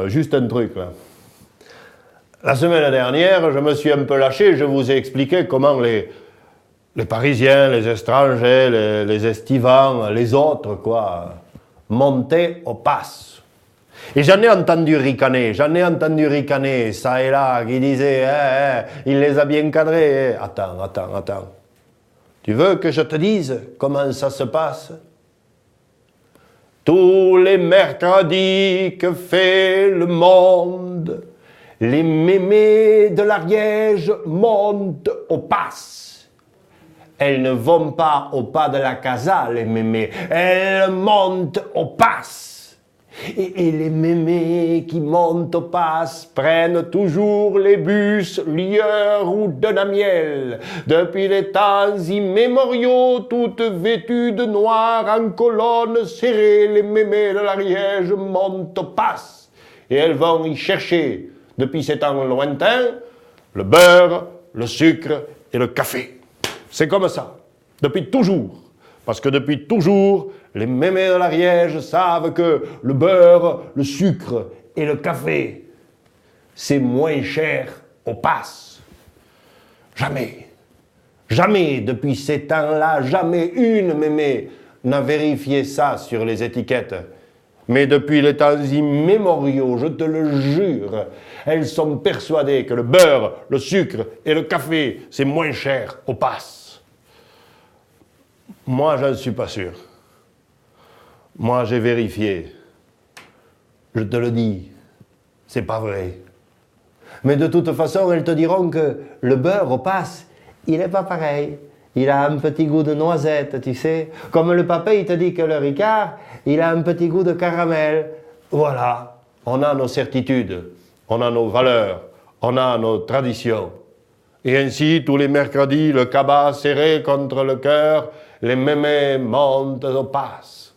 Juste un truc là. La semaine dernière, je me suis un peu lâché, je vous ai expliqué comment les Parisiens, les étrangers, les estivants, les autres, quoi, montaient au pass. Et j'en ai entendu ricaner, ça et là, qui disaient, il les a bien cadrés. Attends. Tu veux que je te dise comment ça se passe? Tous les mercredis que fait le monde, les mémés de l'Ariège montent au pass. Elles ne vont pas au pas de la casa, les mémés. Elles montent au pass. Et les mémés qui montent au pass prennent toujours les bus Lieur ou de Namiel. Depuis les temps immémoriaux, toutes vêtues de noir en colonne serrée, les mémés de l'Ariège montent au pass. Et elles vont y chercher, depuis ces temps lointains, le beurre, le sucre et le café. C'est comme ça, depuis toujours. Parce que depuis toujours, les mémés de l'Ariège savent que le beurre, le sucre et le café, c'est moins cher au pass. Jamais depuis ces temps-là, jamais une mémé n'a vérifié ça sur les étiquettes. Mais depuis les temps immémoriaux, je te le jure, elles sont persuadées que le beurre, le sucre et le café, c'est moins cher au pass. Moi, je ne suis pas sûr. Moi, j'ai vérifié. Je te le dis, c'est pas vrai. Mais de toute façon, elles te diront que le beurre au pass, il n'est pas pareil. Il a un petit goût de noisette, tu sais. Comme le papa, il te dit que le Ricard, il a un petit goût de caramel. Voilà, on a nos certitudes, on a nos valeurs, on a nos traditions. Et ainsi, tous les mercredis, le cabas serré contre le cœur, les mémés montent au pass.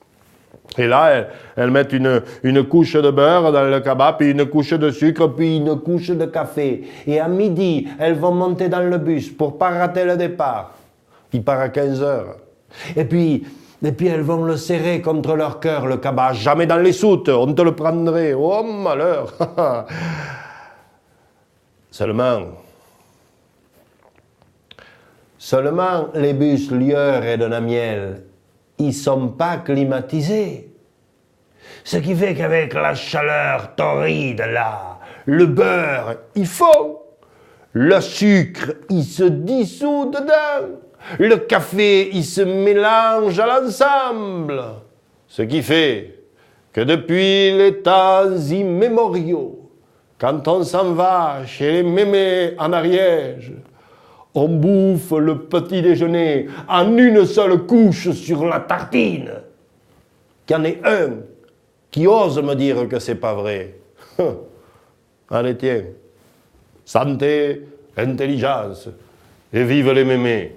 Et là, elles mettent une couche de beurre dans le cabas, puis une couche de sucre, puis une couche de café. Et à midi, elles vont monter dans le bus pour pas rater le départ. Il part à 15 heures. Et puis elles vont le serrer contre leur cœur, le cabas. Jamais dans les soutes, on te le prendrait. Oh, malheur. Seulement, les bus Lieur et de Namiel, ils sont pas climatisés. Ce qui fait qu'avec la chaleur torride là, le beurre, il fond. Le sucre, il se dissout dedans. Le café, il se mélange à l'ensemble. Ce qui fait que depuis les temps immémoriaux, quand on s'en va chez les mémés en Ariège, on bouffe le petit déjeuner en une seule couche sur la tartine. Qu'il y en ait un qui ose me dire que c'est pas vrai. Allez, tiens. Santé, intelligence, et vive les mémés.